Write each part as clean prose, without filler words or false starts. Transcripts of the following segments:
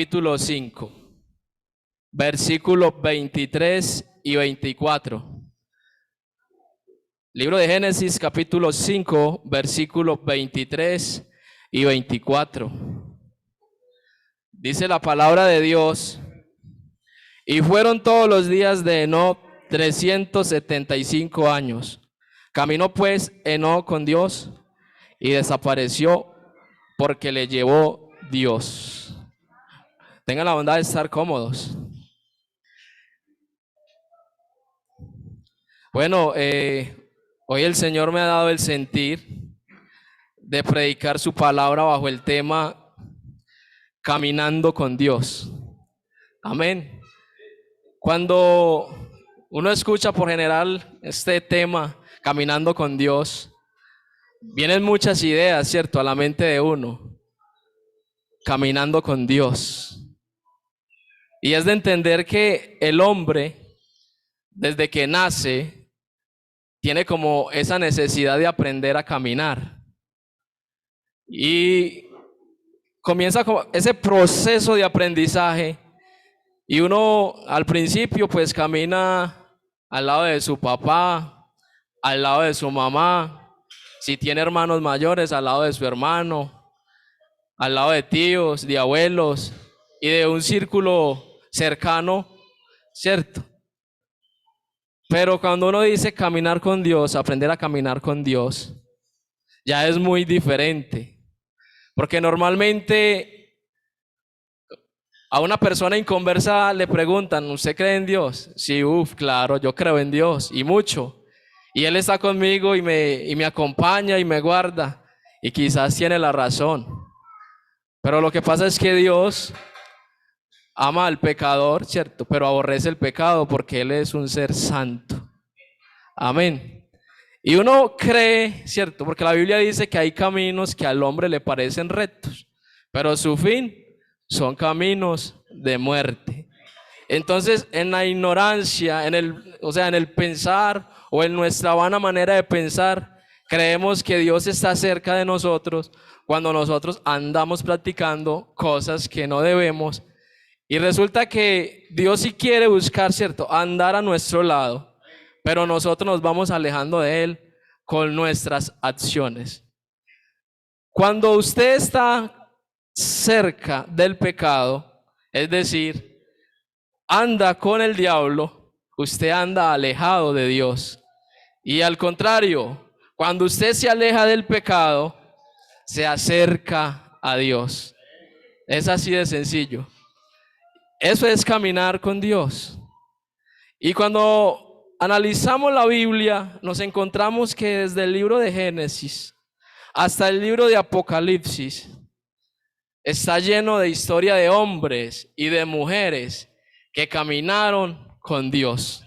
capítulo 5, versículos 23 y 24. Libro de Génesis, capítulo 5, versículos 23 y 24. Dice la palabra de Dios: y fueron todos los días de Enoc 375 años. Caminó pues Enoc con Dios y desapareció porque le llevó Dios. Tengan la bondad de estar cómodos. Bueno, hoy el Señor me ha dado el sentir de predicar su palabra bajo el tema caminando con Dios. Amén. Cuando uno escucha por general este tema, caminando con Dios, vienen muchas ideas, ¿cierto?, a la mente de uno. Caminando con Dios. Y es de entender que el hombre, desde que nace, tiene como esa necesidad de aprender a caminar. Y comienza como ese proceso de aprendizaje. Y uno al principio pues camina al lado de su papá, al lado de su mamá, si tiene hermanos mayores, al lado de su hermano, al lado de tíos, de abuelos y de un círculo cercano, ¿cierto? Pero cuando uno dice caminar con Dios, aprender a caminar con Dios, ya es muy diferente. Porque normalmente a una persona inconversa le preguntan: ¿usted cree en Dios? Sí, claro, yo creo en Dios y mucho. Y Él está conmigo y me acompaña y me guarda. Y quizás tiene la razón. Pero lo que pasa es que Dios ama al pecador, ¿cierto? Pero aborrece el pecado porque Él es un ser santo. Amén. Y uno cree, ¿cierto? Porque la Biblia dice que hay caminos que al hombre le parecen rectos, pero su fin son caminos de muerte. Entonces, en la ignorancia, en el pensar o en nuestra vana manera de pensar, creemos que Dios está cerca de nosotros cuando nosotros andamos practicando cosas que no debemos. Y resulta que Dios sí quiere buscar, ¿cierto?, andar a nuestro lado, pero nosotros nos vamos alejando de Él con nuestras acciones. Cuando usted está cerca del pecado, es decir, anda con el diablo, usted anda alejado de Dios. Y al contrario, cuando usted se aleja del pecado, se acerca a Dios. Es así de sencillo. Eso es caminar con Dios. Y cuando analizamos la Biblia, nos encontramos que desde el libro de Génesis hasta el libro de Apocalipsis está lleno de historia de hombres y de mujeres que caminaron con Dios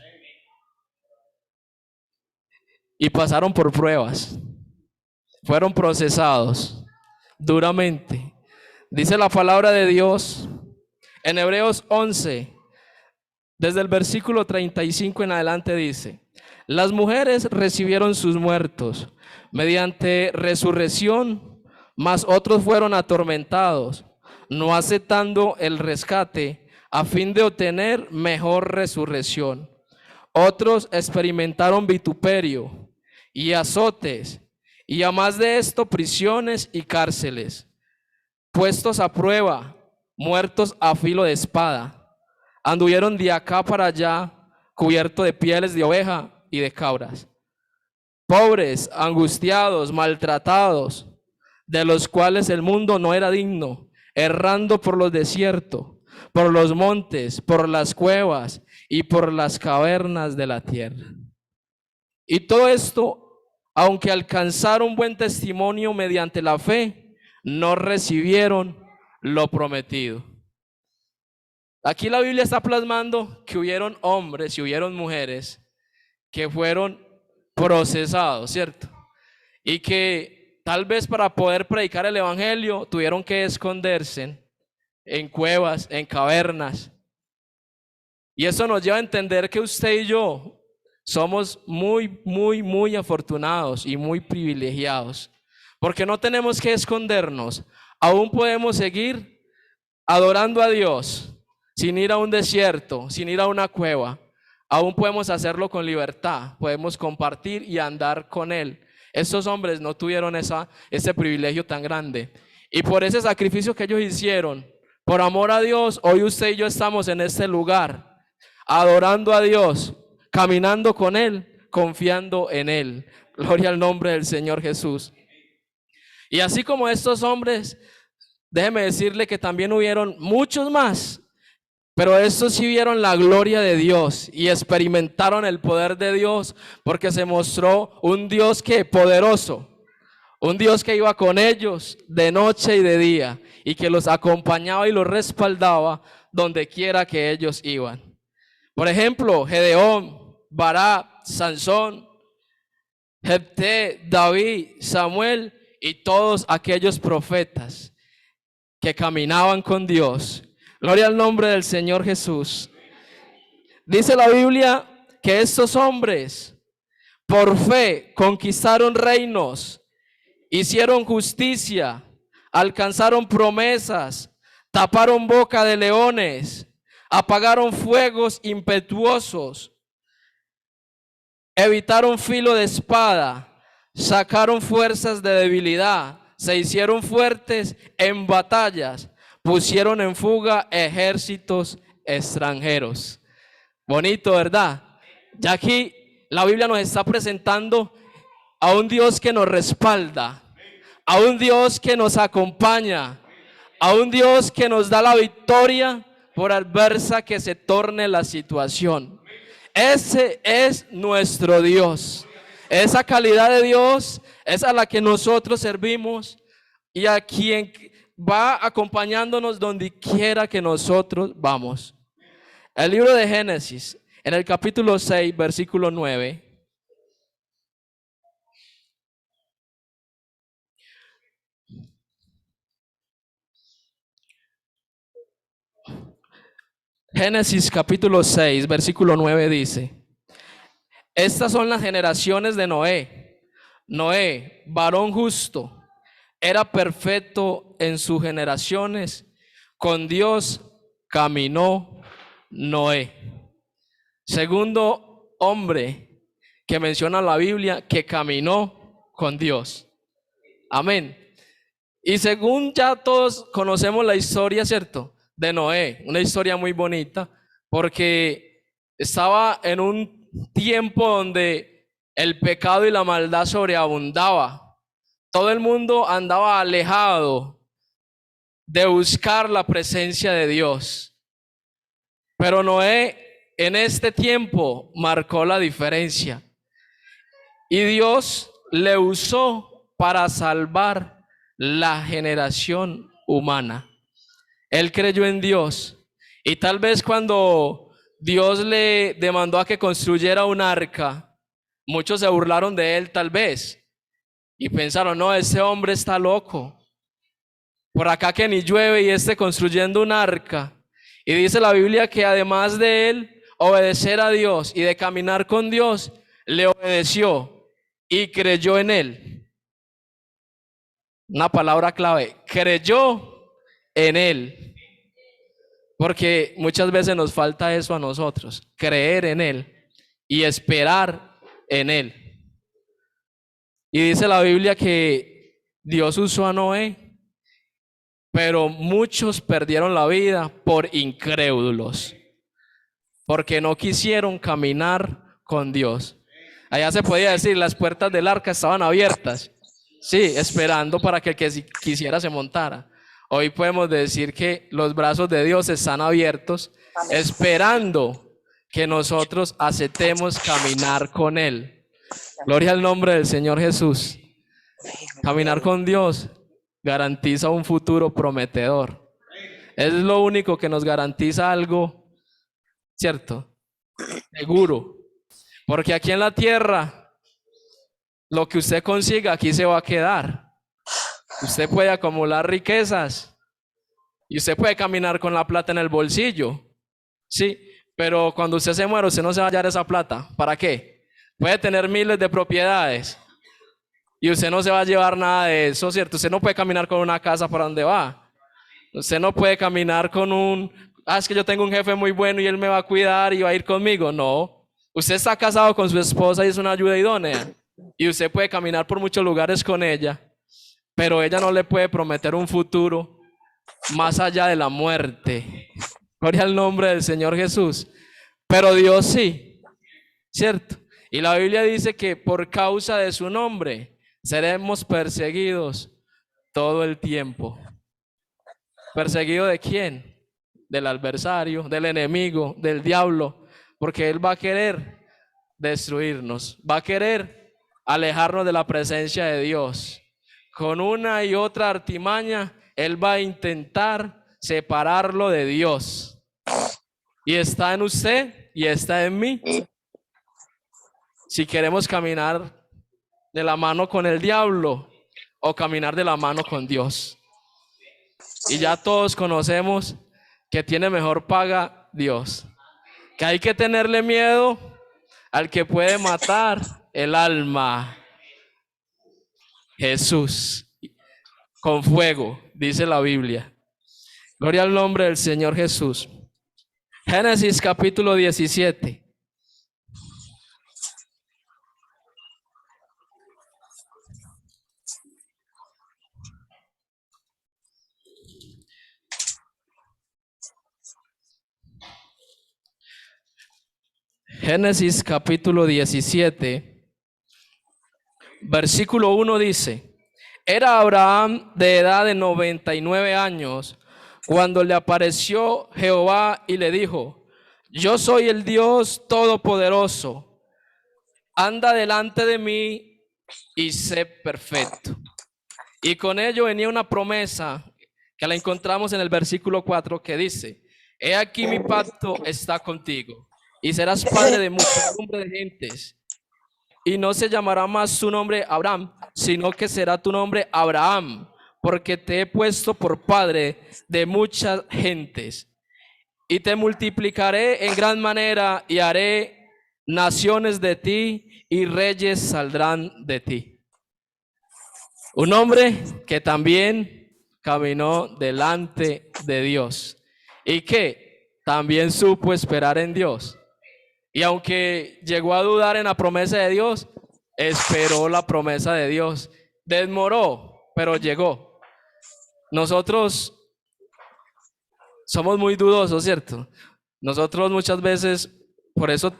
y pasaron por pruebas, fueron procesados duramente. Dice la palabra de Dios en Hebreos 11, desde el versículo 35 en adelante, dice: las mujeres recibieron sus muertos mediante resurrección, mas otros fueron atormentados, no aceptando el rescate a fin de obtener mejor resurrección. Otros experimentaron vituperio y azotes, y a más de esto prisiones y cárceles, puestos a prueba, muertos a filo de espada. Anduvieron de acá para allá, cubiertos de pieles de oveja y de cabras. Pobres, angustiados, maltratados, de los cuales el mundo no era digno, errando por los desiertos, por los montes, por las cuevas y por las cavernas de la tierra. Y todo esto, aunque alcanzaron buen testimonio mediante la fe, no recibieron lo prometido. Aquí la Biblia está plasmando que hubieron hombres y hubieron mujeres que fueron procesados, ¿cierto? Y que tal vez para poder predicar el evangelio tuvieron que esconderse en cuevas, en cavernas. Y eso nos lleva a entender que usted y yo somos muy afortunados y muy privilegiados, porque no tenemos que escondernos, aún podemos seguir adorando a Dios, sin ir a un desierto, sin ir a una cueva, aún podemos hacerlo con libertad, podemos compartir y andar con Él. Estos hombres no tuvieron ese privilegio tan grande. Y por ese sacrificio que ellos hicieron, por amor a Dios, hoy usted y yo estamos en este lugar, adorando a Dios, caminando con Él, confiando en Él. Gloria al nombre del Señor Jesús. Y así como estos hombres, déjeme decirle que también hubieron muchos más, pero estos sí vieron la gloria de Dios y experimentaron el poder de Dios, porque se mostró un Dios que poderoso, un Dios que iba con ellos de noche y de día y que los acompañaba y los respaldaba donde quiera que ellos iban. Por ejemplo, Gedeón, Barak, Sansón, Jefté, David, Samuel y todos aquellos profetas que caminaban con Dios. Gloria al nombre del Señor Jesús. Dice la Biblia que estos hombres por fe conquistaron reinos, hicieron justicia, alcanzaron promesas, taparon boca de leones, apagaron fuegos impetuosos, evitaron filo de espada, sacaron fuerzas de debilidad, se hicieron fuertes en batallas, pusieron en fuga ejércitos extranjeros. Bonito, ¿verdad? Ya aquí la Biblia nos está presentando a un Dios que nos respalda, a un Dios que nos acompaña, a un Dios que nos da la victoria por adversa que se torne la situación. Ese es nuestro Dios. Esa calidad de Dios es a la que nosotros servimos y a quien va acompañándonos donde quiera que nosotros vamos. El libro de Génesis, en el capítulo 6, versículo 9. Génesis capítulo 6, versículo 9 dice: estas son las generaciones de Noé. Noé, varón justo, era perfecto en sus generaciones. Con Dios caminó Noé. Segundo hombre que menciona la Biblia que caminó con Dios. Amén. Y según ya todos conocemos la historia, ¿cierto? De Noé, una historia muy bonita, porque estaba en un tiempo donde el pecado y la maldad sobreabundaba. Todo el mundo andaba alejado de buscar la presencia de Dios. Pero Noé en este tiempo marcó la diferencia. Y Dios le usó para salvar la generación humana. Él creyó en Dios. Y tal vez cuando Dios le demandó a que construyera un arca, muchos se burlaron de él tal vez. Y pensaron, no, ese hombre está loco. Por acá que ni llueve y esté construyendo un arca. Y dice la Biblia que además de él obedecer a Dios y de caminar con Dios, le obedeció y creyó en él. Una palabra clave, creyó en él. Porque muchas veces nos falta eso a nosotros, creer en él y esperar en él. Y dice la Biblia que Dios usó a Noé, pero muchos perdieron la vida por incrédulos, porque no quisieron caminar con Dios. Allá se podía decir, las puertas del arca estaban abiertas, sí, esperando para que el que quisiera se montara. Hoy podemos decir que los brazos de Dios están abiertos, esperando que nosotros aceptemos caminar con Él. Gloria al nombre del Señor Jesús. Caminar con Dios garantiza un futuro prometedor. Es lo único que nos garantiza algo, ¿cierto? Seguro. Porque aquí en la tierra, lo que usted consiga aquí se va a quedar. Usted puede acumular riquezas y usted puede caminar con la plata en el bolsillo, sí, pero cuando usted se muere, usted no se va a hallar esa plata. ¿Para qué? Puede tener miles de propiedades y usted no se va a llevar nada de eso, ¿cierto? Usted no puede caminar con una casa para donde va. Usted no puede caminar con es que yo tengo un jefe muy bueno y él me va a cuidar y va a ir conmigo. No, usted está casado con su esposa y es una ayuda idónea. Y usted puede caminar por muchos lugares con ella, pero ella no le puede prometer un futuro más allá de la muerte. Gloria al nombre del Señor Jesús. Pero Dios sí, ¿cierto? Y la Biblia dice que por causa de su nombre seremos perseguidos todo el tiempo. ¿Perseguido de quién? Del adversario, del enemigo, del diablo, porque él va a querer destruirnos, va a querer alejarnos de la presencia de Dios. Con una y otra artimaña, él va a intentar separarlo de Dios. Y está en usted y está en mí. Si queremos caminar de la mano con el diablo o caminar de la mano con Dios. Y ya todos conocemos que tiene mejor paga Dios. Que hay que tenerle miedo al que puede matar el alma. Jesús, con fuego, dice la Biblia. Gloria al nombre del Señor Jesús. Génesis capítulo 17. Génesis capítulo 17, versículo 1 dice: Era Abraham de edad de 99 años cuando le apareció Jehová y le dijo: Yo soy el Dios Todopoderoso, anda delante de mí y sé perfecto. Y con ello venía una promesa que la encontramos en el versículo 4 que dice: He aquí mi pacto está contigo, y serás padre de muchedumbre de gentes. Y no se llamará más tu nombre Abraham, sino que será tu nombre Abraham, porque te he puesto por padre de muchas gentes. Y te multiplicaré en gran manera y haré naciones de ti y reyes saldrán de ti. Un hombre que también caminó delante de Dios y que también supo esperar en Dios. Y aunque llegó a dudar en la promesa de Dios, esperó la promesa de Dios. Demoró, pero llegó. Nosotros somos muy dudosos, ¿cierto? Nosotros muchas veces, por eso,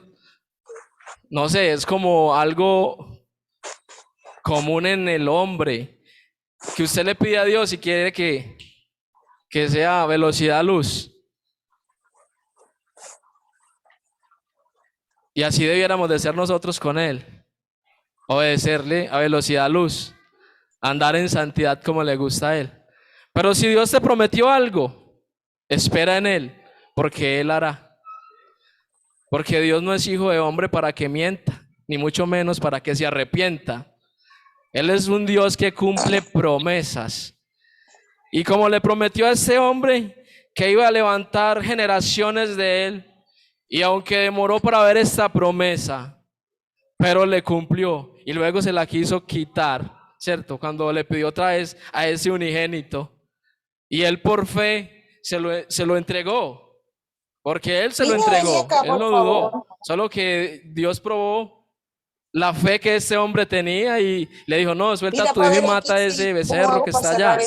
no sé, es como algo común en el hombre, que usted le pide a Dios y quiere que sea velocidad luz. Y así debiéramos de ser nosotros con Él. Obedecerle a velocidad luz. Andar en santidad como le gusta a Él. Pero si Dios te prometió algo, espera en Él, porque Él hará. Porque Dios no es hijo de hombre para que mienta, ni mucho menos para que se arrepienta. Él es un Dios que cumple promesas. Y como le prometió a ese hombre que iba a levantar generaciones de él, y aunque demoró para ver esta promesa, pero le cumplió y luego se la quiso quitar, ¿cierto? Cuando le pidió otra vez a ese unigénito, y él por fe se lo entregó, porque él se lo entregó, él no dudó, solo que Dios probó la fe que ese hombre tenía y le dijo: no, suelta a tu hijo y mata a ese becerro que está allá.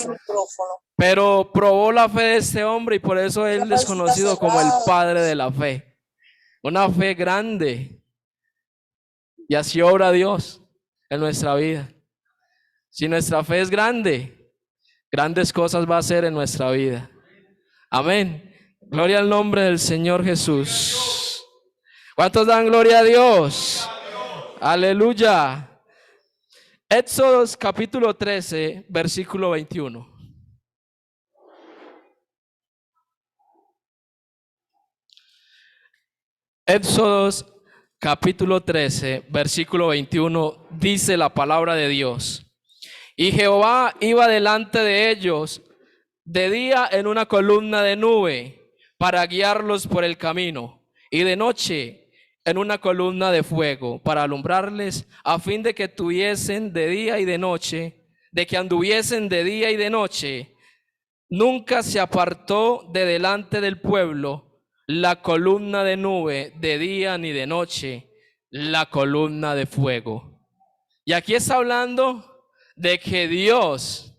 Pero probó la fe de este hombre y por eso él es conocido como el padre de la fe. Una fe grande. Y así obra Dios en nuestra vida. Si nuestra fe es grande, grandes cosas va a hacer en nuestra vida. Amén. Gloria al nombre del Señor Jesús. ¿Cuántos dan gloria a Dios? Aleluya. Éxodo capítulo 13, versículo 21. Éxodo capítulo 13, versículo 21, dice la palabra de Dios: Y Jehová iba delante de ellos de día en una columna de nube para guiarlos por el camino, y de noche en una columna de fuego para alumbrarles, a fin de que tuviesen de día y de noche, de que anduviesen de día y de noche Nunca se apartó de delante del pueblo la columna de nube de día ni de noche, la columna de fuego. Y aquí está hablando de que Dios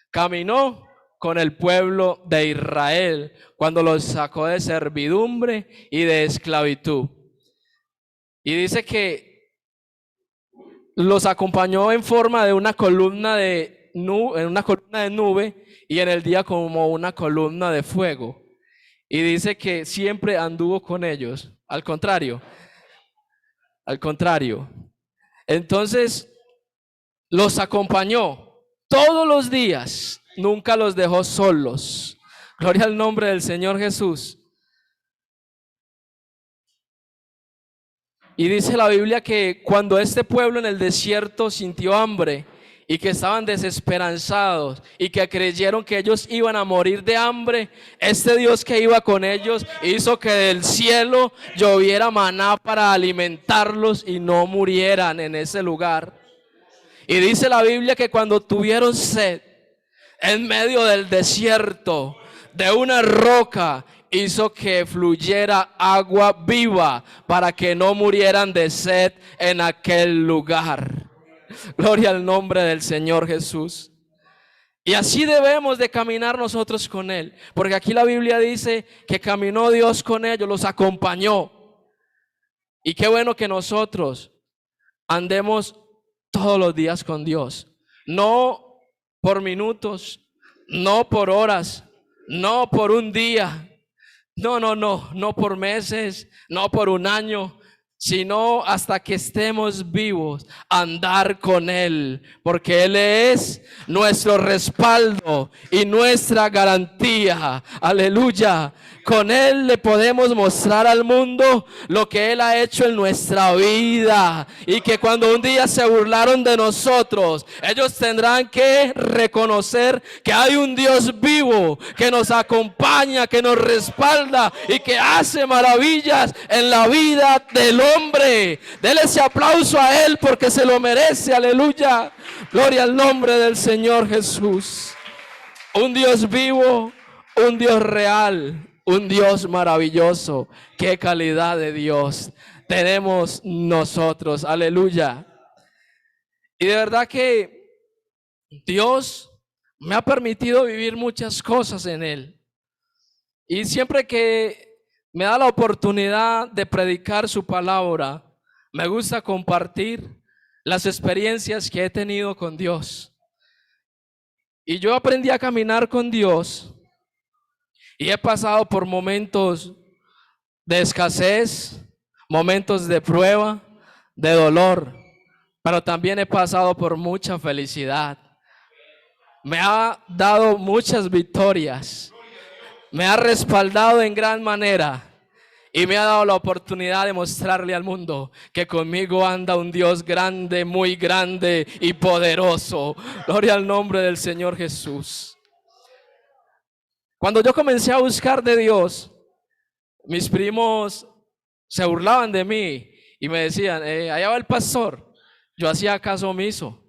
caminó con el pueblo de Israel cuando los sacó de servidumbre y de esclavitud. Y dice que los acompañó en forma de una columna de nube, y en el día como una columna de fuego. Y dice que siempre anduvo con ellos. Al contrario. Entonces los acompañó todos los días. Nunca los dejó solos. Gloria al nombre del Señor Jesús. Y dice la Biblia que cuando este pueblo en el desierto sintió hambre y que estaban desesperanzados y que creyeron que ellos iban a morir de hambre, este Dios que iba con ellos hizo que del cielo lloviera maná para alimentarlos y no murieran en ese lugar. Y dice la Biblia que cuando tuvieron sed en medio del desierto, de una roca hizo que fluyera agua viva para que no murieran de sed en aquel lugar. Gloria al nombre del Señor Jesús. Y así debemos de caminar nosotros con Él, porque aquí la Biblia dice que caminó Dios con ellos, los acompañó. Y qué bueno que nosotros andemos todos los días con Dios, no por minutos, no por horas, no por un día, no por meses, no por un año, sino hasta que estemos vivos, andar con Él, porque Él es nuestro respaldo y nuestra garantía. Aleluya. Con Él le podemos mostrar al mundo lo que Él ha hecho en nuestra vida, y que cuando un día se burlaron de nosotros, ellos tendrán que reconocer que hay un Dios vivo que nos acompaña, que nos respalda y que hace maravillas en la vida del hombre. Dele ese aplauso a Él porque se lo merece. Aleluya. Gloria al nombre del Señor Jesús. Un Dios vivo, un Dios real, un Dios maravilloso. Qué calidad de Dios tenemos nosotros. Aleluya. Y de verdad que Dios me ha permitido vivir muchas cosas en Él. Y siempre que me da la oportunidad de predicar su palabra, me gusta compartir las experiencias que he tenido con Dios. Y yo aprendí a caminar con Dios y he pasado por momentos de escasez, momentos de prueba, de dolor, pero también he pasado por mucha felicidad. Me ha dado muchas victorias, me ha respaldado en gran manera y me ha dado la oportunidad de mostrarle al mundo que conmigo anda un Dios grande, muy grande y poderoso. Gloria al nombre del Señor Jesús. Cuando yo comencé a buscar de Dios, mis primos se burlaban de mí y me decían, allá va el pastor. Yo hacía caso omiso.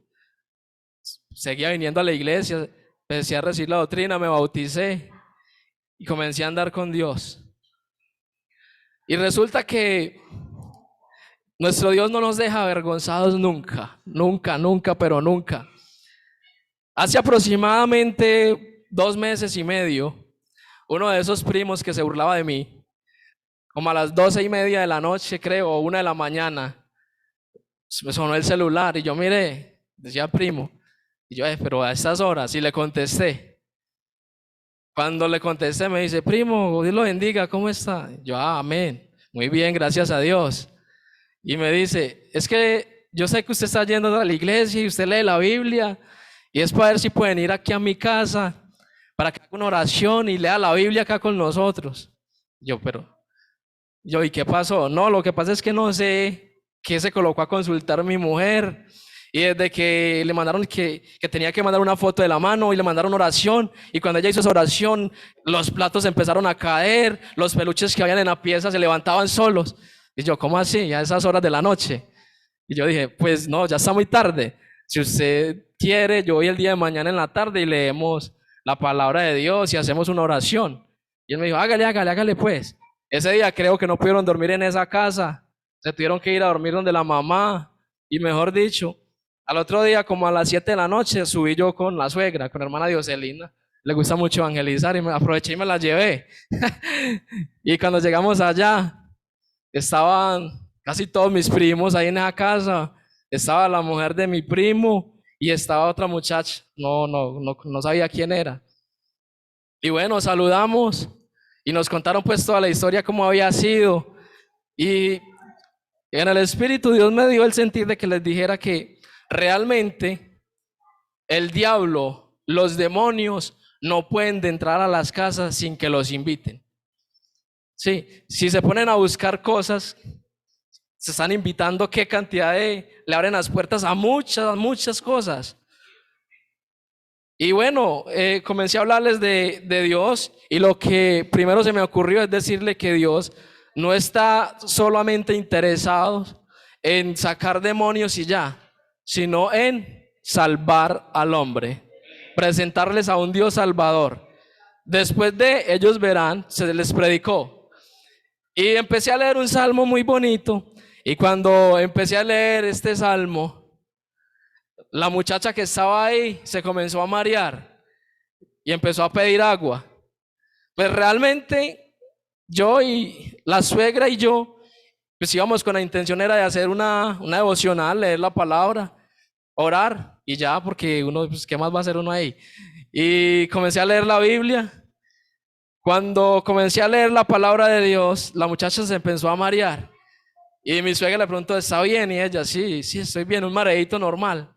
Seguía viniendo a la iglesia, empecé a recibir la doctrina, me bauticé y comencé a andar con Dios. Y resulta que nuestro Dios no nos deja avergonzados nunca, pero nunca. Hace aproximadamente 2 meses y medio, uno de esos primos que se burlaba de mí, como a las 12:30 de la noche, creo, o 1 de la mañana, me sonó el celular y yo miré, decía primo, y yo, pero a estas horas, y le contesté. Cuando le contesté me dice, primo, Dios lo bendiga, ¿cómo está? Yo, amén, muy bien, gracias a Dios. Y me dice, es que yo sé que usted está yendo a la iglesia y usted lee la Biblia, y es para ver si pueden ir aquí a mi casa, para que haga una oración y lea la Biblia acá con nosotros. Yo, ¿y qué pasó? No, lo que pasa es que no sé qué se colocó a consultar mi mujer. Y desde que le mandaron que tenía que mandar una foto de la mano y le mandaron oración, y cuando ella hizo esa oración, los platos empezaron a caer, los peluches que habían en la pieza se levantaban solos. Y yo, ¿cómo así? A esas horas de la noche. Y yo dije, pues no, ya está muy tarde. Si usted quiere, yo voy el día de mañana en la tarde y leemos la palabra de Dios y hacemos una oración. Y él me dijo, hágale, hágale, hágale pues. Ese día creo que no pudieron dormir en esa casa, se tuvieron que ir a dormir donde la mamá. Y mejor dicho, al otro día como a las 7 de la noche subí yo con la suegra, con la hermana Dioselina. Le gusta mucho evangelizar y me aproveché y me la llevé. Y cuando llegamos allá, estaban casi todos mis primos ahí en esa casa. Estaba la mujer de mi primo y estaba otra muchacha. No sabía quién era. Y bueno, saludamos y nos contaron pues toda la historia, cómo había sido. Y en el Espíritu Dios me dio el sentir de que les dijera que realmente el diablo, los demonios no pueden entrar a las casas sin que los inviten. Sí, si se ponen a buscar cosas, se están invitando, qué cantidad le abren las puertas a muchas cosas. Y bueno, comencé a hablarles de Dios y lo que primero se me ocurrió es decirle que Dios no está solamente interesado en sacar demonios y ya, sino en salvar al hombre, presentarles a un Dios salvador. Después de ellos verán, se les predicó. Y empecé a leer un salmo muy bonito. Y cuando empecé a leer este salmo, la muchacha que estaba ahí se comenzó a marear y empezó a pedir agua. Pues realmente yo y la suegra y yo, pues íbamos con la intención era de hacer una devocional, leer la palabra, orar y ya, porque uno, pues qué más va a hacer uno ahí. Y comencé a leer la Biblia. Cuando comencé a leer la palabra de Dios, la muchacha se empezó a marear. Y mi suegra le preguntó, ¿está bien? Y ella, sí, estoy bien, un mareíto normal.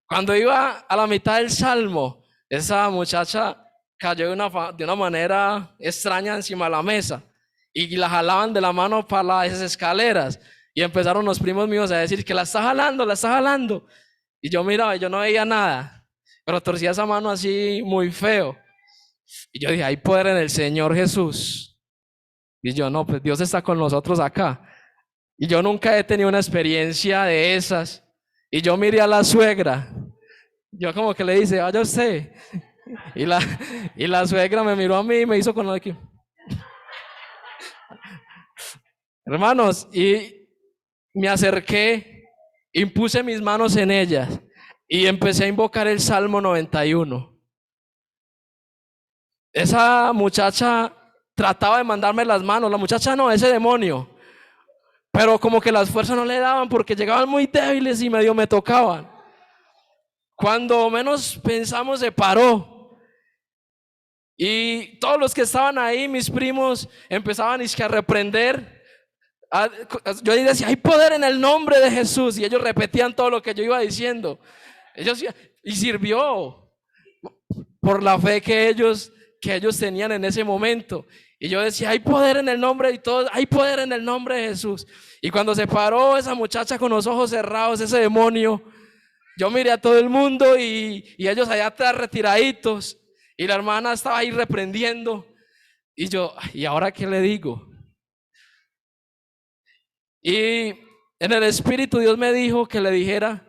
Cuando iba a la mitad del salmo, esa muchacha cayó de una manera extraña encima de la mesa y la jalaban de la mano para las escaleras y empezaron los primos míos a decir que la está jalando, la está jalando. Y yo miraba, yo no veía nada, pero torcía esa mano así muy feo. Y yo dije, hay poder en el Señor Jesús. Y yo, no, pues Dios está con nosotros acá. Y yo nunca he tenido una experiencia de esas. Y yo miré a la suegra. Yo como que le dice, vaya usted. Y la suegra me miró a mí y me hizo con lo de aquí. Hermanos, y me acerqué, impuse mis manos en ellas y empecé a invocar el Salmo 91. Esa muchacha trataba de mandarme las manos, la muchacha no, ese demonio. Pero como que las fuerzas no le daban porque llegaban muy débiles y medio me tocaban. Cuando menos pensamos se paró. Y todos los que estaban ahí, mis primos, empezaban a reprender. Yo decía, hay poder en el nombre de Jesús. Y ellos repetían todo lo que yo iba diciendo. Y sirvió por la fe que ellos tenían en ese momento. Y yo decía, hay poder en el nombre de todos, hay poder en el nombre de Jesús. Y cuando se paró esa muchacha con los ojos cerrados, ese demonio, yo miré a todo el mundo y ellos allá atrás retiraditos. Y la hermana estaba ahí reprendiendo. Y yo, ¿y ahora qué le digo? Y en el Espíritu Dios me dijo que le dijera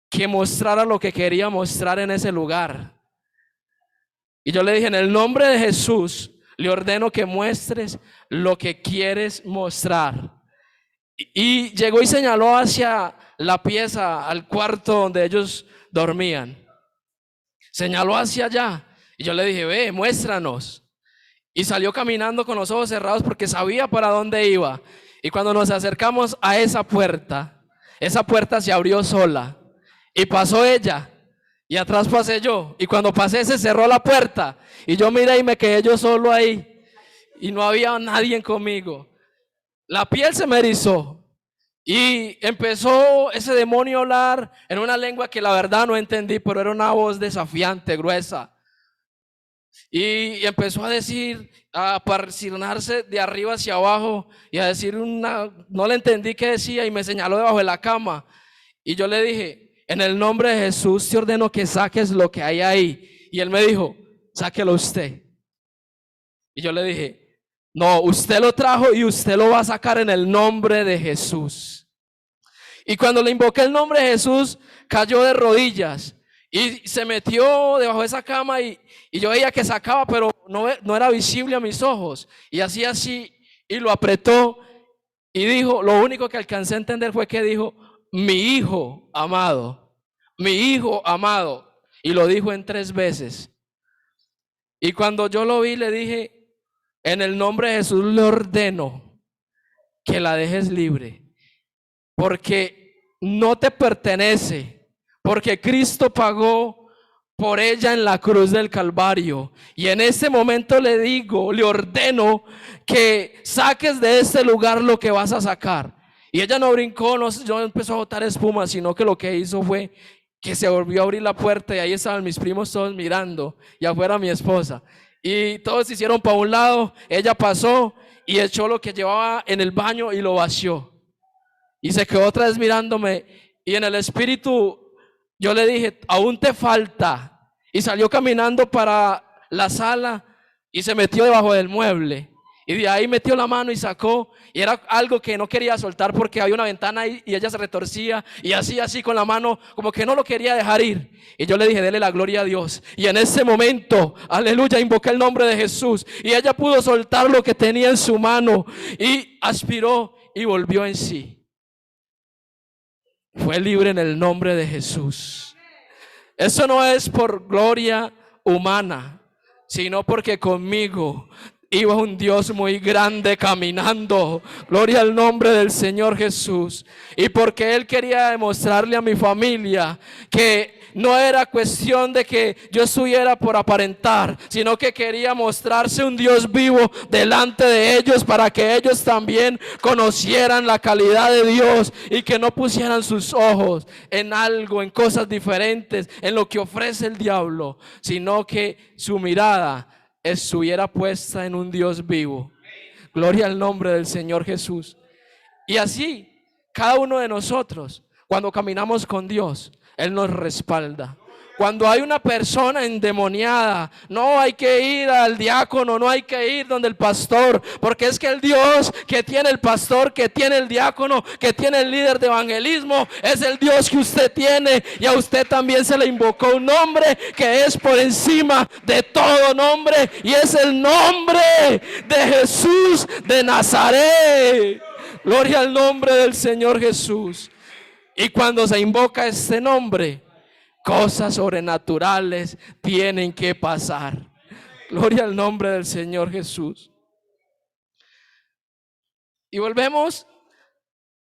que mostrara lo que quería mostrar en ese lugar. Y yo le dije, en el nombre de Jesús, le ordeno que muestres lo que quieres mostrar. Y llegó y señaló hacia la pieza, al cuarto donde ellos dormían. Señaló hacia allá. Y yo le dije, ve, muéstranos. Y salió caminando con los ojos cerrados porque sabía para dónde iba. Y cuando nos acercamos a esa puerta se abrió sola. Y pasó ella. Y atrás pasé yo. Y cuando pasé se cerró la puerta. Y yo miré y me quedé yo solo ahí. Y no había nadie conmigo. La piel se me erizó. Y empezó ese demonio a hablar en una lengua que la verdad no entendí, pero era una voz desafiante, gruesa. Y empezó a decir, a persignarse de arriba hacia abajo y a decir no le entendí qué decía y me señaló debajo de la cama. Y yo le dije, en el nombre de Jesús te ordeno que saques lo que hay ahí. Y él me dijo, sáquelo usted. Y yo le dije, no, usted lo trajo y usted lo va a sacar en el nombre de Jesús. Y cuando le invoqué el nombre de Jesús, cayó de rodillas Y se metió debajo de esa cama y yo veía que sacaba, pero no era visible a mis ojos. Y hacía así y lo apretó y dijo, lo único que alcancé a entender fue que dijo, mi hijo amado, mi hijo amado. Y lo dijo en 3 veces. Y cuando yo lo vi le dije, en el nombre de Jesús le ordeno que la dejes libre, porque no te pertenece, porque Cristo pagó por ella en la cruz del Calvario. Y en ese momento le digo, le ordeno que saques de este lugar lo que vas a sacar. Y ella no brincó, no empezó a botar espuma, sino que lo que hizo fue que se volvió a abrir la puerta y ahí estaban mis primos todos mirando y afuera mi esposa. Y todos se hicieron para un lado, ella pasó y echó lo que llevaba en el baño y lo vació. Y se quedó otra vez mirándome y en el espíritu yo le dije, aún te falta. Y salió caminando para la sala y se metió debajo del mueble. Y de ahí metió la mano y sacó. Y era algo que no quería soltar porque había una ventana ahí y ella se retorcía y hacía así con la mano como que no lo quería dejar ir. Y yo le dije, dele la gloria a Dios. Y en ese momento, aleluya, invoqué el nombre de Jesús. Y ella pudo soltar lo que tenía en su mano y aspiró y volvió en sí. Fue libre en el nombre de Jesús. Eso no es por gloria humana, sino porque conmigo iba un Dios muy grande caminando. Gloria al nombre del Señor Jesús. Y porque Él quería demostrarle a mi familia que no era cuestión de que yo estuviera por aparentar, sino que quería mostrarse un Dios vivo delante de ellos para que ellos también conocieran la calidad de Dios y que no pusieran sus ojos en algo, en cosas diferentes, en lo que ofrece el diablo, sino que su mirada estuviera puesta en un Dios vivo. Gloria al nombre del Señor Jesús. Y así, cada uno de nosotros, cuando caminamos con Dios, Él nos respalda. Cuando hay una persona endemoniada, no hay que ir al diácono, no hay que ir donde el pastor, porque es que el Dios que tiene el pastor, que tiene el diácono, que tiene el líder de evangelismo, es el Dios que usted tiene, y a usted también se le invocó un nombre que es por encima de todo nombre, y es el nombre de Jesús de Nazaret. Gloria al nombre del Señor Jesús. Y cuando se invoca este nombre, cosas sobrenaturales tienen que pasar. Gloria al nombre del Señor Jesús. Y volvemos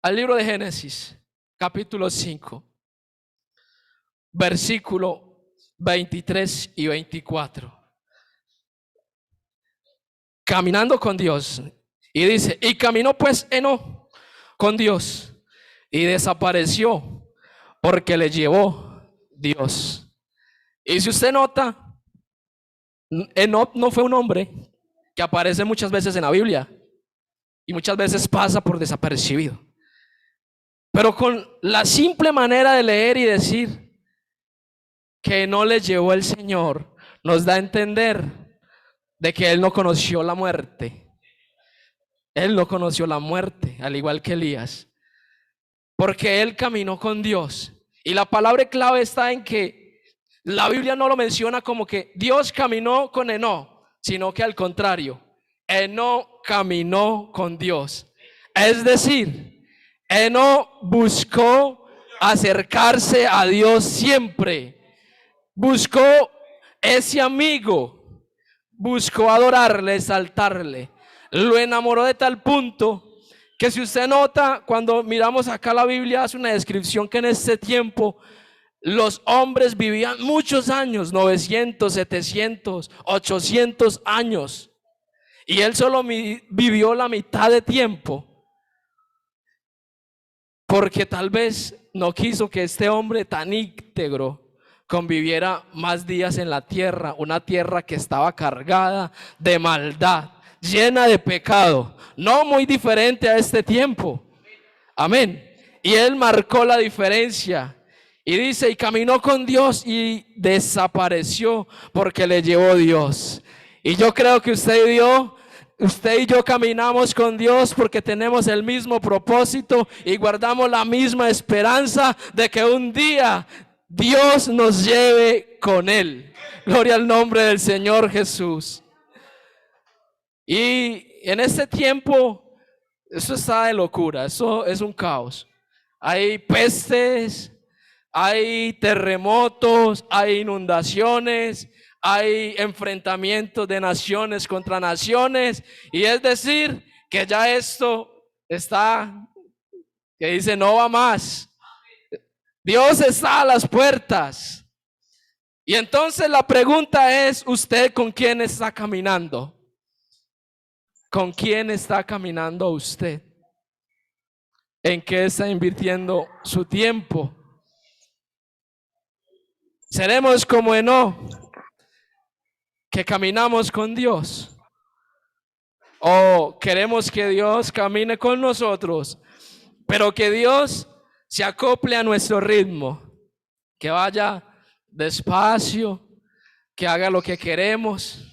al libro de Génesis, capítulo 5, versículo 23 y 24. Caminando con Dios. Y dice, y caminó pues Enoc con Dios y desapareció porque le llevó Dios. Y si usted nota, Enoc no fue un hombre que aparece muchas veces en la Biblia y muchas veces pasa por desapercibido, pero con la simple manera de leer y decir que no le llevó el Señor, nos da a entender de que él no conoció la muerte. Él no conoció la muerte, al igual que Elías, porque él caminó con Dios. Y la palabra clave está en que la Biblia no lo menciona como que Dios caminó con Enoc, sino que al contrario, Enoc caminó con Dios. Es decir, Enoc buscó acercarse a Dios siempre, buscó ese amigo, buscó adorarle, exaltarle. Lo enamoró de tal punto que si usted nota, cuando miramos acá la Biblia hace una descripción que en este tiempo los hombres vivían muchos años, 900, 700, 800 años. Y él solo vivió la mitad de tiempo, porque tal vez no quiso que este hombre tan íntegro conviviera más días en la tierra, una tierra que estaba cargada de maldad, llena de pecado, no muy diferente a este tiempo. Amén. Y él marcó la diferencia. Y dice, y caminó con Dios y desapareció porque le llevó Dios. Y yo creo que usted y yo caminamos con Dios porque tenemos el mismo propósito y guardamos la misma esperanza de que un día Dios nos lleve con Él. Gloria al nombre del Señor Jesús. Y en este tiempo, eso está de locura, eso es un caos. Hay pestes, hay terremotos, hay inundaciones, hay enfrentamientos de naciones contra naciones. Y es decir, que ya esto está, que dice no va más. Dios está a las puertas. Y entonces la pregunta es, ¿usted con quién está caminando? ¿Con quién está caminando usted? ¿En qué está invirtiendo su tiempo? ¿Seremos como Enoc, que caminamos con Dios? ¿O queremos que Dios camine con nosotros, pero que Dios se acople a nuestro ritmo, que vaya despacio, que haga lo que queremos?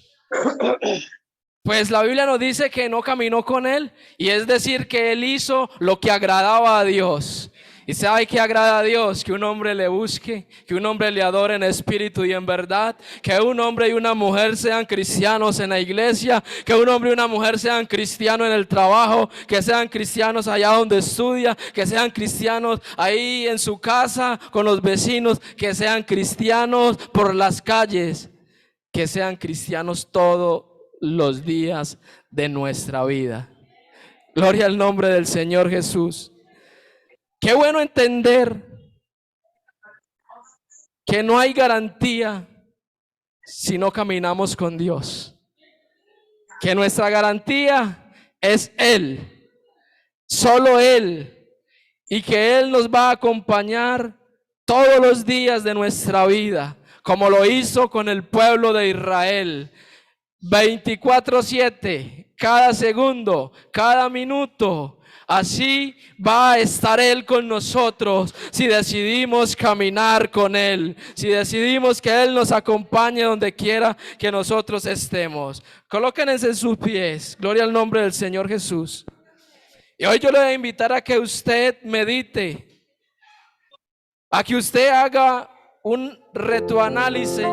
Pues la Biblia nos dice que no caminó con Él, y es decir que Él hizo lo que agradaba a Dios. ¿Y sabe qué agrada a Dios? Que un hombre le busque, que un hombre le adore en espíritu y en verdad, que un hombre y una mujer sean cristianos en la iglesia, que un hombre y una mujer sean cristianos en el trabajo, que sean cristianos allá donde estudia, que sean cristianos ahí en su casa con los vecinos, que sean cristianos por las calles, que sean cristianos todos los días de nuestra vida. Gloria al nombre del Señor Jesús. Qué bueno entender que no hay garantía si no caminamos con Dios, que nuestra garantía es Él, solo Él, y que Él nos va a acompañar todos los días de nuestra vida, como lo hizo con el pueblo de Israel. 24/7, cada segundo, cada minuto. Así va a estar Él con nosotros si decidimos caminar con Él, si decidimos que Él nos acompañe donde quiera que nosotros estemos. Colóquense en sus pies. Gloria al nombre del Señor Jesús. Y hoy yo le voy a invitar a que usted medite, a que usted haga un retroanálisis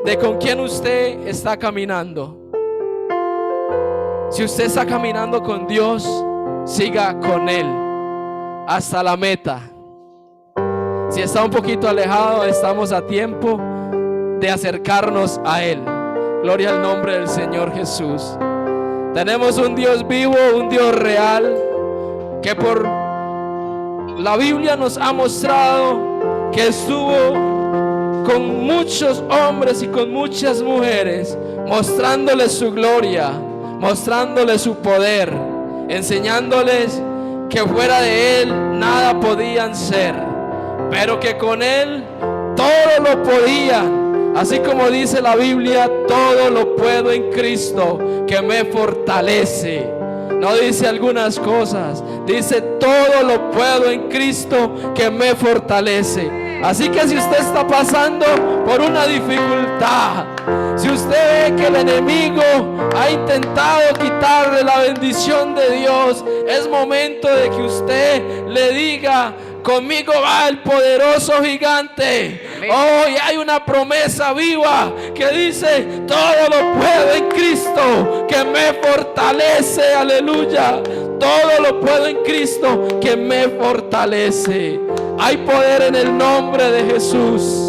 de con quién usted está caminando. Si usted está caminando con Dios, siga con Él hasta la meta. Si está un poquito alejado, estamos a tiempo de acercarnos a Él. Gloria al nombre del Señor Jesús. Tenemos un Dios vivo, un Dios real, que por la Biblia nos ha mostrado que estuvo con muchos hombres y con muchas mujeres, mostrándoles su gloria, mostrándoles su poder, enseñándoles que fuera de Él nada podían ser, pero que con Él todo lo podían. Así como dice la Biblia, todo lo puedo en Cristo que me fortalece. No dice algunas cosas, dice todo lo puedo en Cristo que me fortalece. Así que si usted está pasando por una dificultad, si usted ve que el enemigo ha intentado quitarle la bendición de Dios, es momento de que usted le diga: conmigo va el poderoso gigante. Hoy hay una promesa viva que dice: todo lo puedo en Cristo que me fortalece. Aleluya. Todo lo puedo en Cristo que me fortalece. Hay poder en el nombre de Jesús.